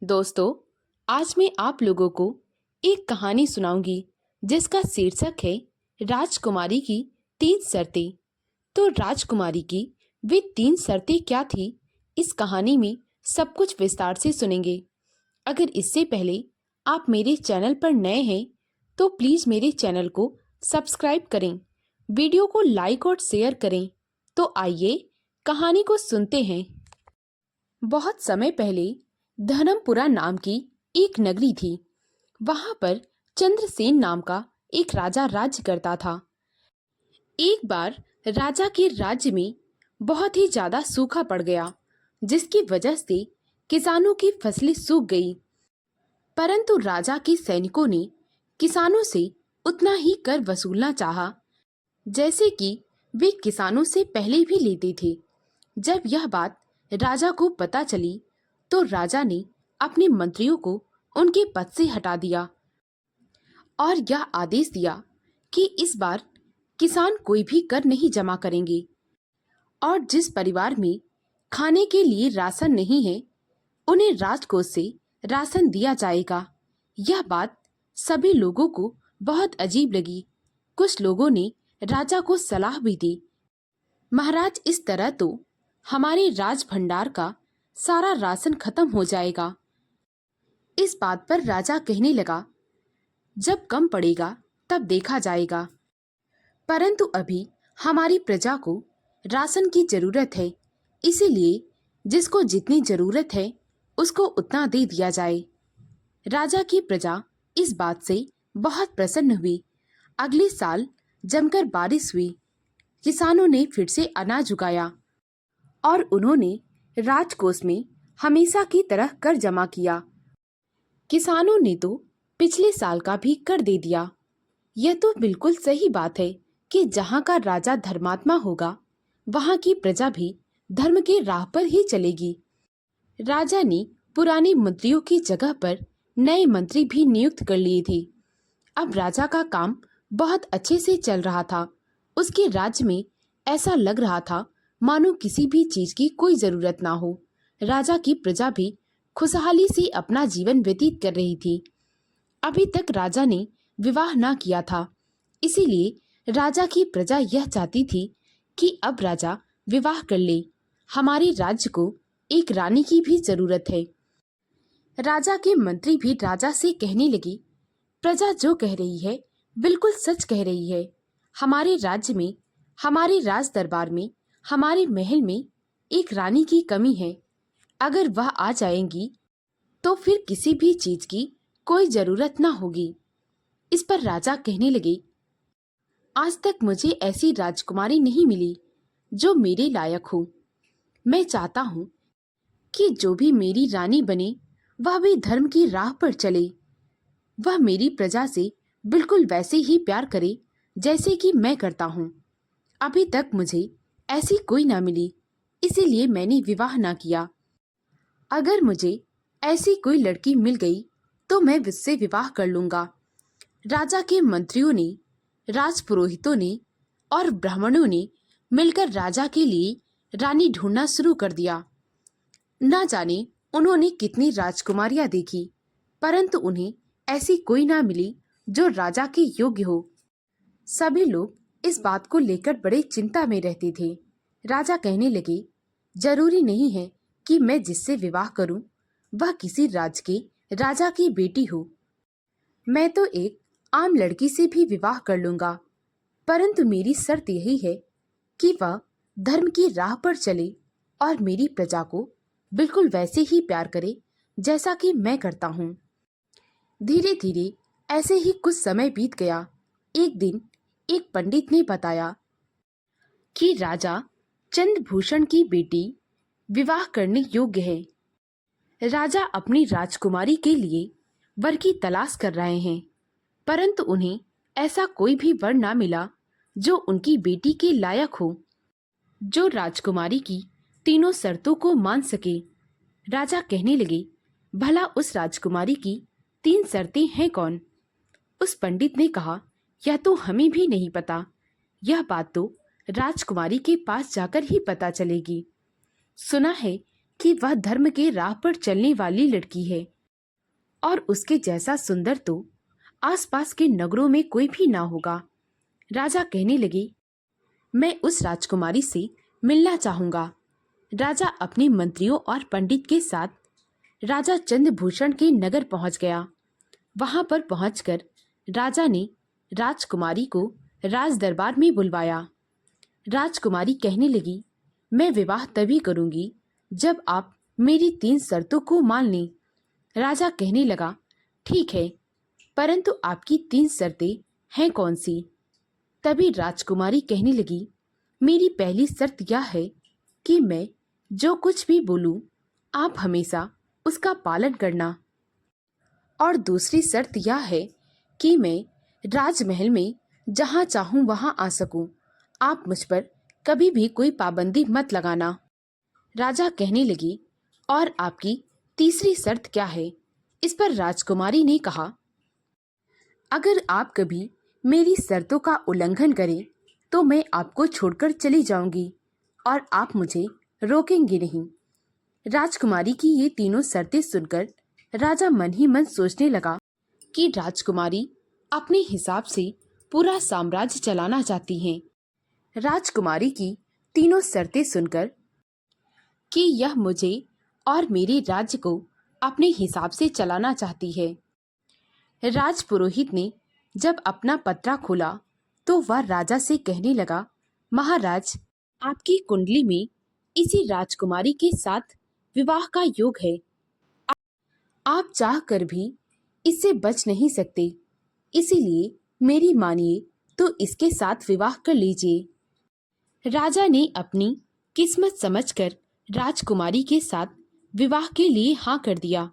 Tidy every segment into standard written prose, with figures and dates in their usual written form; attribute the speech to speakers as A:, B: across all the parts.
A: दोस्तों, आज मैं आप लोगों को एक कहानी सुनाऊंगी जिसका शीर्षक है राजकुमारी की 3 शर्तें। तो राजकुमारी की वे 3 शर्तें क्या थी, इस कहानी में सब कुछ विस्तार से सुनेंगे। अगर इससे पहले आप मेरे चैनल पर नए हैं तो प्लीज़ मेरे चैनल को सब्सक्राइब करें, वीडियो को लाइक और शेयर करें। तो आइए कहानी को सुनते हैं। बहुत समय पहले धर्मपुरा नाम की एक नगरी थी। वहां पर चंद्रसेन नाम का एक राजा राज्य करता था। एक बार राजा के राज्य में बहुत ही ज्यादा सूखा पड़ गया, जिसकी वजह से किसानों की फसलें सूख गई। परंतु राजा के सैनिकों ने किसानों से उतना ही कर वसूलना चाहा जैसे कि वे किसानों से पहले भी लेते थे। जब यह बात राजा को पता चली तो राजा ने अपने मंत्रियों को उनके पद से हटा दिया और यह आदेश दिया कि इस बार किसान कोई भी कर नहीं जमा करेंगे और जिस परिवार में खाने के लिए राशन नहीं है उन्हें राजकोष से राशन दिया जाएगा। यह बात सभी लोगों को बहुत अजीब लगी। कुछ लोगों ने राजा को सलाह भी दी, महाराज, इस तरह तो हमारे राज भंडार का सारा राशन खत्म हो जाएगा। इस बात पर राजा कहने लगा, जब कम पड़ेगा तब देखा जाएगा, परंतु अभी हमारी प्रजा को राशन की जरूरत है, इसीलिए जिसको जितनी जरूरत है उसको उतना दे दिया जाए। राजा की प्रजा इस बात से बहुत प्रसन्न हुई। अगले साल जमकर बारिश हुई। किसानों ने फिर से अनाज उगाया और उन्होंने राजकोष में हमेशा की तरह कर जमा किया। किसानों ने तो पिछले साल का भी कर दे दिया। यह तो बिल्कुल सही बात है कि जहाँ का राजा धर्मात्मा होगा वहाँ की प्रजा भी धर्म के राह पर ही चलेगी। राजा ने पुराने मंत्रियों की जगह पर नए मंत्री भी नियुक्त कर लिए थे। अब राजा का काम बहुत अच्छे से चल रहा था। उसके राज्य में ऐसा लग रहा था मानो किसी भी चीज की कोई जरूरत ना हो। राजा की प्रजा भी खुशहाली से अपना जीवन व्यतीत कर रही थी। अभी तक राजा ने विवाह ना किया था, इसीलिए राजा की प्रजा यह चाहती थी कि अब राजा विवाह कर ले। हमारे राज्य को एक रानी की भी जरूरत है। राजा के मंत्री भी राजा से कहने लगे, प्रजा जो कह रही है बिल्कुल सच कह रही है। हमारे राज्य में, हमारे राज दरबार में, हमारे महल में एक रानी की कमी है। अगर वह आ जाएंगी तो फिर किसी भी चीज की कोई जरूरत ना होगी। इस पर राजा कहने लगे, आज तक मुझे ऐसी राजकुमारी नहीं मिली जो मेरे लायक हो। मैं चाहता हूँ कि जो भी मेरी रानी बने वह भी धर्म की राह पर चले। वह मेरी प्रजा से बिल्कुल वैसे ही प्यार करे जैसे कि मैं करता हूँ। अभी तक मुझे ऐसी कोई ना मिली, इसीलिए मैंने विवाह ना किया। अगर मुझे ऐसी कोई लड़की मिल गई तो मैं उससे विवाह कर लूंगा। राजा के मंत्रियों ने, राजपुरोहितों ने और ब्राह्मणों ने मिलकर राजा के लिए रानी ढूंढना शुरू कर दिया। ना जाने उन्होंने कितनी राजकुमारियां देखी, परंतु उन्हें ऐसी कोई ना मिली जो राजा के योग्य हो। सभी लोग इस बात को लेकर बड़े चिंता में रहते थे। राजा कहने लगे, जरूरी नहीं है कि मैं जिससे विवाह करूं वह किसी राज्य के राजा की बेटी हो। मैं तो एक आम लड़की से भी विवाह कर लूंगा, परंतु मेरी शर्त यही है कि वह धर्म की राह पर चले और मेरी प्रजा को बिल्कुल वैसे ही प्यार करे जैसा कि मैं करता हूँ। धीरे धीरे ऐसे ही कुछ समय बीत गया। एक दिन एक पंडित ने बताया कि राजा चंद्रभूषण की बेटी विवाह करने योग्य है। राजा अपनी राजकुमारी के लिए वर की तलाश कर रहे हैं, परंतु उन्हें ऐसा कोई भी वर ना मिला जो उनकी बेटी के लायक हो, जो राजकुमारी की तीनों शर्तों को मान सके। राजा कहने लगे, भला उस राजकुमारी की 3 शर्तें हैं कौन? उस पंडित ने कहा, यह तो हमें भी नहीं पता। यह बात तो राजकुमारी के पास जाकर ही पता चलेगी। सुना है कि वह धर्म के राह पर चलने वाली लड़की है, और उसके जैसा सुंदर तो आसपास के नगरों में कोई भी ना होगा। राजा कहने लगे, मैं उस राजकुमारी से मिलना चाहूंगा। राजा अपने मंत्रियों और पंडित के साथ राजा चंद्रभूषण के नगर पहुंच गया। वहां पर पहुंचकर राजा ने राजकुमारी को राज दरबार में बुलवाया। राजकुमारी कहने लगी, मैं विवाह तभी करूंगी जब आप मेरी 3 शर्तों को मान लें। राजा कहने लगा, ठीक है, परंतु आपकी 3 शर्तें हैं कौन सी? तभी राजकुमारी कहने लगी, मेरी पहली शर्त यह है कि मैं जो कुछ भी बोलूं आप हमेशा उसका पालन करना, और दूसरी शर्त यह है कि मैं राजमहल में जहां चाहूं वहां आ सकूं। आप मुझ पर कभी भी कोई पाबंदी मत लगाना। राजा कहने लगी, और आपकी तीसरी शर्त क्या है? इस पर राजकुमारी ने कहा, अगर आप कभी मेरी शर्तों का उल्लंघन करें तो मैं आपको छोड़कर चली जाऊंगी और आप मुझे रोकेंगे नहीं। राजकुमारी की ये तीनों शर्तें सुनकर राजा मन ही मन सोचने लगा कि राजकुमारी अपने हिसाब से पूरा साम्राज्य चलाना चाहती हैं। राजकुमारी की तीनों शर्तें सुनकर कि यह मुझे और मेरे राज्य को अपने हिसाब से चलाना चाहती है। राजपुरोहित ने जब अपना पत्रा खोला तो वह राजा से कहने लगा, महाराज, आपकी कुंडली में इसी राजकुमारी के साथ विवाह का योग है। आप चाह कर भी इससे बच नहीं सकते, इसीलिए मेरी मानिए तो इसके साथ विवाह कर लीजिए। राजा ने अपनी किस्मत समझकर राजकुमारी के साथ विवाह के लिए हाँ कर दिया।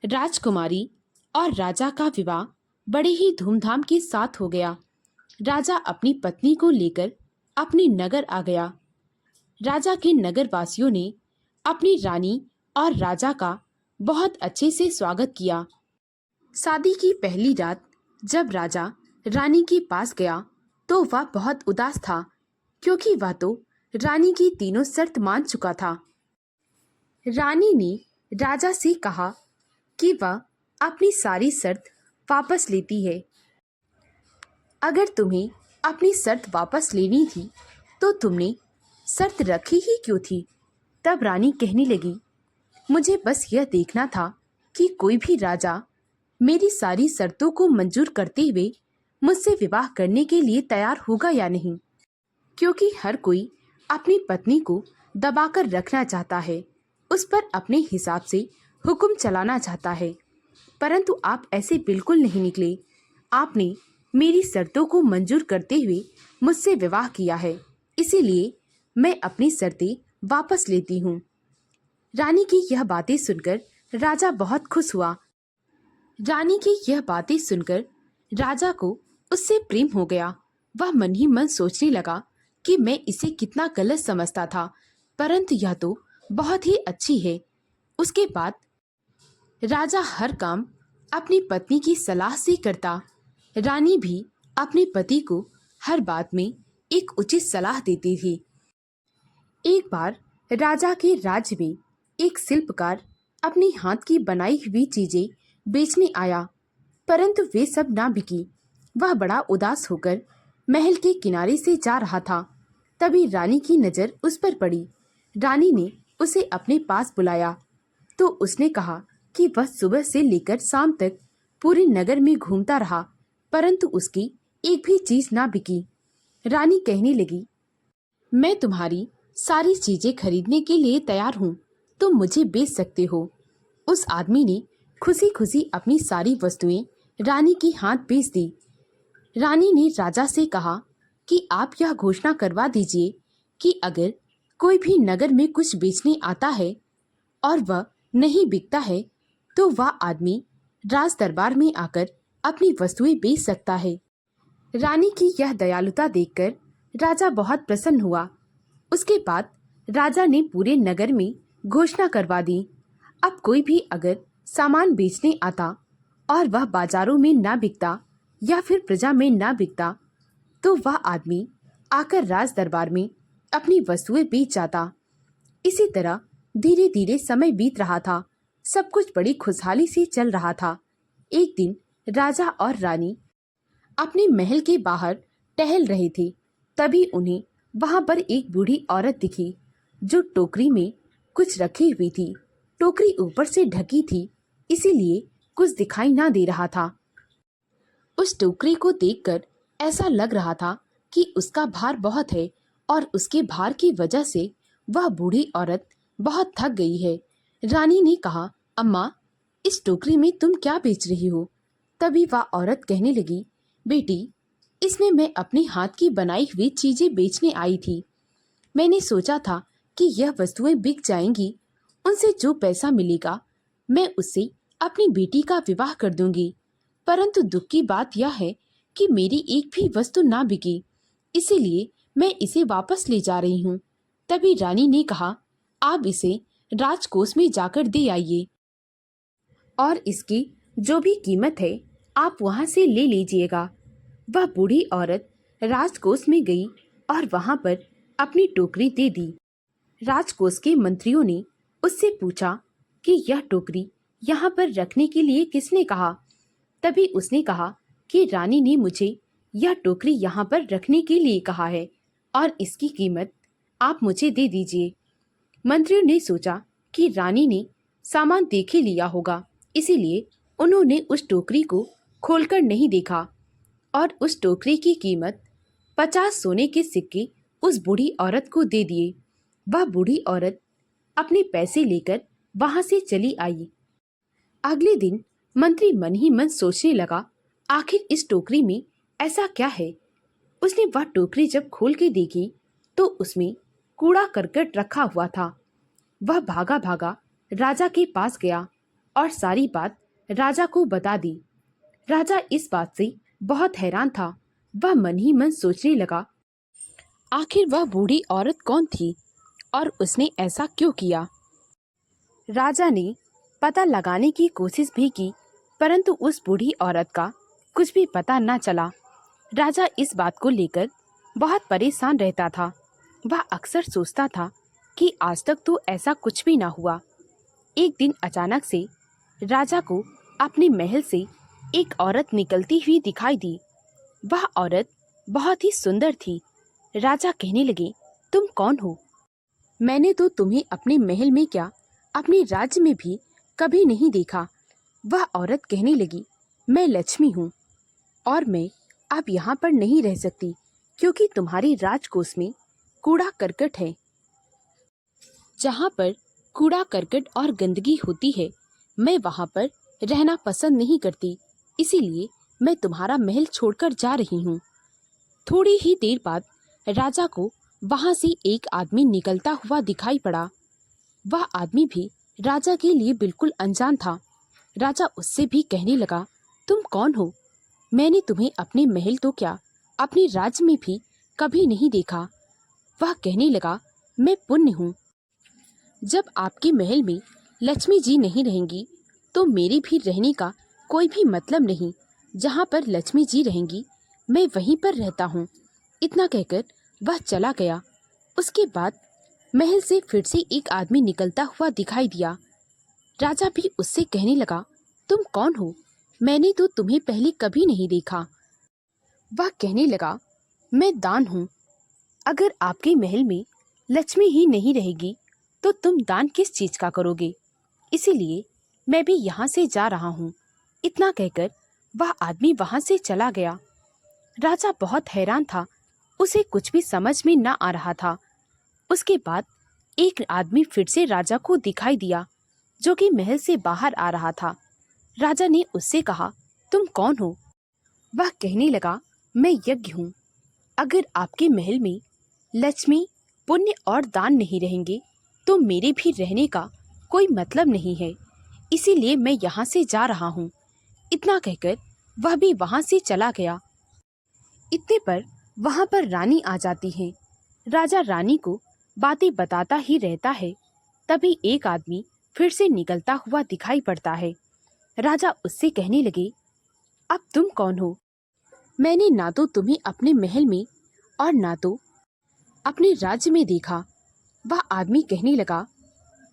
A: राजकुमारी और राजा का विवाह बड़े ही धूमधाम के साथ हो गया। राजा अपनी पत्नी को लेकर अपने नगर आ गया। राजा के नगर वासियों ने अपनी रानी और राजा का बहुत अच्छे से स्वागत किया। शादी की पहली रात जब राजा रानी के पास गया तो वह बहुत उदास था, क्योंकि वह तो रानी की तीनों शर्त मान चुका था। रानी ने राजा से कहा कि वह अपनी सारी शर्त वापस लेती है। अगर तुम्हें अपनी शर्त वापस लेनी थी तो तुमने शर्त रखी ही क्यों थी? तब रानी कहने लगी, मुझे बस यह देखना था कि कोई भी राजा मेरी सारी शर्तों को मंजूर करते हुए मुझसे विवाह करने के लिए तैयार होगा या नहीं, क्योंकि हर कोई अपनी पत्नी को दबाकर रखना चाहता है, उस पर अपने हिसाब से हुक्म चलाना चाहता है। परंतु आप ऐसे बिल्कुल नहीं निकले। आपने मेरी शर्तों को मंजूर करते हुए मुझसे विवाह किया है, इसीलिए मैं अपनी शर्तें वापस लेती हूँ। रानी की यह बातें सुनकर राजा बहुत खुश हुआ। रानी की यह बातें सुनकर राजा को उससे प्रेम हो गया। वह मन ही मन सोचने लगा कि मैं इसे कितना गलत समझता था, परंतु यह तो बहुत ही अच्छी है। उसके बाद राजा हर काम अपनी पत्नी की सलाह से करता। रानी भी अपने पति को हर बात में एक उचित सलाह देती थी। एक बार राजा के राज्य में एक शिल्पकार अपनी हाथ की बनाई हुई चीजें बेचने आया, परंतु वे सब ना बिकी। वह बड़ा उदास होकर महल के किनारे से जा रहा था। तभी रानी की नज़र उस पर पड़ी। रानी ने उसे अपने पास बुलाया तो उसने कहा कि वह सुबह से लेकर शाम तक पूरे नगर में घूमता रहा, परंतु उसकी एक भी चीज ना बिकी। रानी कहने लगी, मैं तुम्हारी सारी चीजें खरीदने के लिए तैयार हूँ, तुम मुझे बेच सकते हो। उस आदमी ने खुशी खुशी अपनी सारी वस्तुएं रानी की हाथ बेच दी। रानी ने राजा से कहा कि आप यह घोषणा करवा दीजिए कि अगर कोई भी नगर में कुछ बेचने आता है और वह नहीं बिकता है तो वह आदमी राज दरबार में आकर अपनी वस्तुएं बेच सकता है। रानी की यह दयालुता देखकर राजा बहुत प्रसन्न हुआ। उसके बाद राजा ने पूरे नगर में घोषणा करवा दी, अब कोई भी अगर सामान बेचने आता और वह बाजारों में ना बिकता या फिर प्रजा में ना बिकता तो वह आदमी आकर राज दरबार में अपनी वस्तुएं बेच जाता। इसी तरह धीरे धीरे समय बीत रहा था। सब कुछ बड़ी खुशहाली से चल रहा था। एक दिन राजा और रानी अपने महल के बाहर टहल रहे थे। तभी उन्हें वहां पर एक बूढ़ी औरत दिखी जो टोकरी में कुछ रखी हुई थी। टोकरी ऊपर से ढकी थी, इसीलिए कुछ दिखाई ना दे रहा था। उस टोकरी को देखकर ऐसा लग रहा था कि उसका भार बहुत है और उसके भार की वजह से वह बूढ़ी औरत बहुत थक गई है। रानी ने कहा, अम्मा, इस टोकरी में तुम क्या बेच रही हो? तभी वह औरत कहने लगी, बेटी, इसमें मैं अपने हाथ की बनाई हुई चीजें बेचने आई थी। मैंने सोचा था कि यह वस्तुएं बिक जाएंगी, उनसे जो पैसा मिलेगा मैं उससे अपनी बेटी का विवाह कर दूंगी। परंतु दुख की बात यह है कि मेरी एक भी वस्तु ना बिकी, इसीलिए मैं इसे वापस ले जा रही हूँ। तभी रानी ने कहा, आप इसे राजकोष में जाकर दे आइए और इसकी जो भी कीमत है आप वहां से ले लीजिएगा। वह बूढ़ी औरत राजकोष में गई और वहां पर अपनी टोकरी दे दी। राजकोष के मंत्रियों ने उससे पूछा कि यह टोकरी यहाँ पर रखने के लिए किसने कहा? तभी उसने कहा कि रानी ने मुझे यह टोकरी यहाँ पर रखने के लिए कहा है और इसकी कीमत आप मुझे दे दीजिए। मंत्रियों ने सोचा कि रानी ने सामान देख ही लिया होगा, इसीलिए उन्होंने उस टोकरी को खोलकर नहीं देखा और उस टोकरी की कीमत 50 सोने के सिक्के उस बूढ़ी औरत को दे दिए। वह बूढ़ी औरत अपने पैसे लेकर वहां से चली आई। अगले दिन मंत्री मन ही मन सोचने लगा, आखिर इस टोकरी में ऐसा क्या है? उसने वह टोकरी जब खोल के देखी तो उसमें कूड़ा करकट रखा हुआ था। वह भागा भागा राजा के पास गया और सारी बात राजा को बता दी। राजा इस बात से बहुत हैरान था। वह मन ही मन सोचने लगा, आखिर वह बूढ़ी औरत कौन थी और उसने ऐसा क्यों किया? राजा ने पता लगाने की कोशिश भी की, परंतु उस बूढ़ी औरत का कुछ भी पता न चला। राजा इस बात को लेकर बहुत परेशान रहता था। वह अक्सर सोचता था कि आज तक तो ऐसा कुछ भी ना हुआ। एक दिन अचानक से राजा को अपने महल से एक औरत निकलती हुई दिखाई दी। वह औरत बहुत ही सुंदर थी। राजा कहने लगे, तुम कौन हो? मैंने तो तुम्हें अपने महल में क्या, अपने राज्य में भी कभी नहीं देखा। वह औरत कहने लगी, मैं लक्ष्मी हूँ और मैं अब यहाँ पर नहीं रह सकती क्योंकि तुम्हारे राजकोष में कूड़ा करकट है। जहाँ पर कूड़ा करकट और गंदगी होती है मैं वहाँ पर रहना पसंद नहीं करती, इसीलिए मैं तुम्हारा महल छोड़कर जा रही हूँ। थोड़ी ही देर बाद राजा को वहाँ से एक आदमी निकलता हुआ दिखाई पड़ा। वह आदमी भी राजा के लिए बिल्कुल अनजान था। राजा उससे भी कहने लगा, तुम कौन हो? मैंने तुम्हें अपने महल तो क्या, अपने राज्य में भी कभी नहीं देखा। वह कहने लगा, मैं पुण्य हूँ। जब आपके महल में लक्ष्मी जी नहीं रहेंगी तो मेरे भी रहने का कोई भी मतलब नहीं। जहाँ पर लक्ष्मी जी रहेंगी मैं वहीं पर रहता हूँ। इतना कहकर वह चला गया। उसके बाद महल से फिर से एक आदमी निकलता हुआ दिखाई दिया। राजा भी उससे कहने लगा, तुम कौन हो? मैंने तो तुम्हें पहले कभी नहीं देखा। वह कहने लगा, मैं दान हूँ। अगर आपके महल में लक्ष्मी ही नहीं रहेगी तो तुम दान किस चीज का करोगे? इसीलिए मैं भी यहाँ से जा रहा हूँ। इतना कहकर वह आदमी वहाँ से चला गया। राजा बहुत हैरान था, उसे कुछ भी समझ में न आ रहा था। उसके बाद एक आदमी फिर से राजा को दिखाई दिया जो कि महल से बाहर आ रहा था। राजा ने उससे कहा, तुम कौन हो? वह कहने लगा, मैं यज्ञ हूँ। अगर आपके महल में लक्ष्मी, पुण्य और दान नहीं रहेंगे तो मेरे भी रहने का कोई मतलब नहीं है, इसीलिए मैं यहाँ से जा रहा हूँ। इतना कहकर वह भी वहाँ से चला गया। इतने पर वहाँ पर रानी आ जाती है। राजा रानी को बातें बताता ही रहता है। तभी एक आदमी फिर से निकलता हुआ दिखाई पड़ता है। राजा उससे कहने लगे, अब तुम कौन हो? मैंने ना तो तुम्हें अपने महल में और ना तो अपने राज्य में देखा। वह आदमी कहने लगा,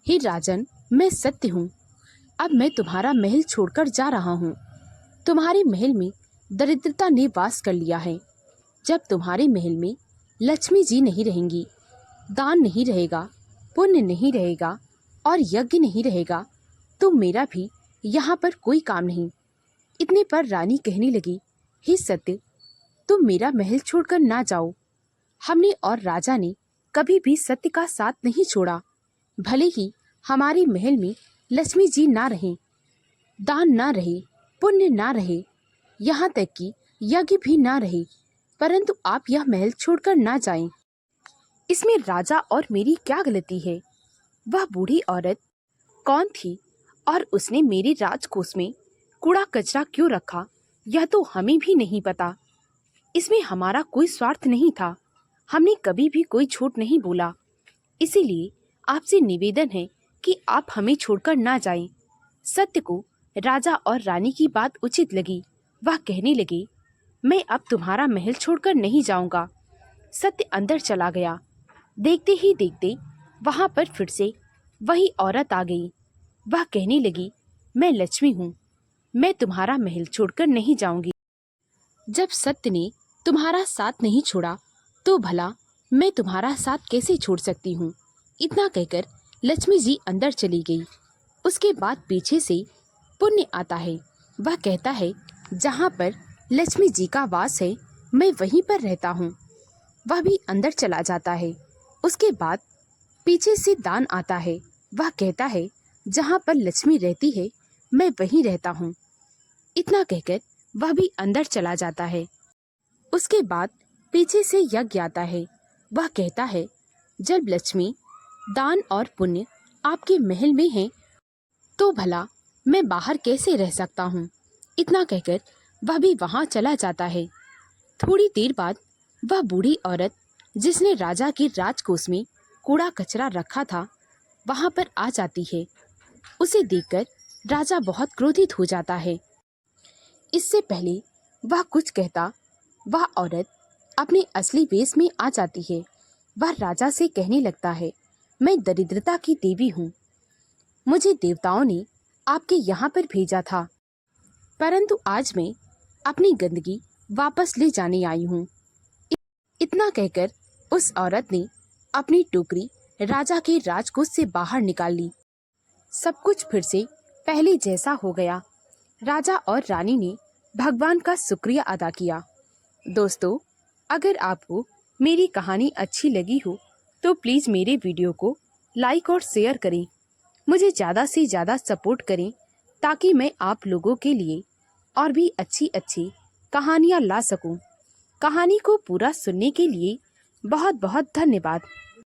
A: हे राजन, मैं सत्य हूँ। अब मैं तुम्हारा महल छोड़कर जा रहा हूँ। तुम्हारे महल में दरिद्रता ने वास कर लिया है। जब तुम्हारे महल में लक्ष्मी जी नहीं रहेंगी, दान नहीं रहेगा, पुण्य नहीं रहेगा और यज्ञ नहीं रहेगा, तो मेरा भी यहाँ पर कोई काम नहीं। इतने पर रानी कहने लगी, हे सत्य, तुम मेरा महल छोड़कर ना जाओ। हमने और राजा ने कभी भी सत्य का साथ नहीं छोड़ा। भले ही हमारे महल में लक्ष्मी जी ना रहें, दान ना रहे, पुण्य ना रहे, यहाँ तक कि यज्ञ भी ना रहे, परंतु आप यह महल छोड़कर ना जाएं। इसमें राजा और मेरी क्या गलती है? वह बूढ़ी औरत कौन थी और उसने मेरे राजकोष में कूड़ा कचरा क्यों रखा, यह तो हमें भी नहीं पता। इसमें हमारा कोई स्वार्थ नहीं था। हमने कभी भी कोई झूठ नहीं बोला। इसीलिए आपसे निवेदन है कि आप हमें छोड़कर ना जाएं। सत्य को राजा और रानी की बात उचित लगी। वह कहने लगे, मैं अब तुम्हारा महल छोड़कर नहीं जाऊंगा। सत्य अंदर चला गया। देखते ही देखते वहां पर फिर से वही औरत आ गई। वह कहने लगी, मैं लक्ष्मी हूँ, मैं तुम्हारा महल छोड़कर नहीं जाऊंगी। जब सत्य ने तुम्हारा साथ नहीं छोड़ा तो भला मैं तुम्हारा साथ कैसे छोड़ सकती हूँ। इतना कहकर लक्ष्मी जी अंदर चली गई। उसके बाद पीछे से पुण्य आता है। वह कहता है, जहाँ पर लक्ष्मी जी का वास है मैं वहीं पर रहता हूँ। वह भी अंदर चला जाता है। उसके बाद पीछे से दान आता है। वह कहता है, जहाँ पर लक्ष्मी रहती है मैं वहीं रहता हूँ। इतना कहकर वह भी अंदर चला जाता है। उसके बाद पीछे से यज्ञ आता है। वह कहता है, जब लक्ष्मी, दान और पुण्य आपके महल में हैं, तो भला मैं बाहर कैसे रह सकता हूँ। इतना कहकर वह भी वहाँ चला जाता है। थोड़ी देर बाद वह बूढ़ी औरत जिसने राजा के राजकोष में कूड़ा कचरा रखा था वहाँ पर आ जाती है। उसे देखकर राजा बहुत क्रोधित हो जाता है। इससे पहले वह कुछ कहता, वह औरत अपने असली वेश में आ जाती है। वह राजा से कहने लगता है, मैं दरिद्रता की देवी हूँ। मुझे देवताओं ने आपके यहाँ पर भेजा था, परंतु आज मैं अपनी गंदगी वापस ले जाने आई हूँ। इतना कहकर उस औरत ने अपनी टोकरी राजा के राजकोष से बाहर निकाल ली। सब कुछ फिर से पहले जैसा हो गया। राजा और रानी ने भगवान का शुक्रिया अदा किया। दोस्तों, अगर आपको मेरी कहानी अच्छी लगी हो तो प्लीज़ मेरे वीडियो को लाइक और शेयर करें। मुझे ज़्यादा से ज़्यादा सपोर्ट करें ताकि मैं आप लोगों के लिए और भी अच्छी अच्छी कहानियाँ ला सकूं। कहानी को पूरा सुनने के लिए बहुत बहुत धन्यवाद।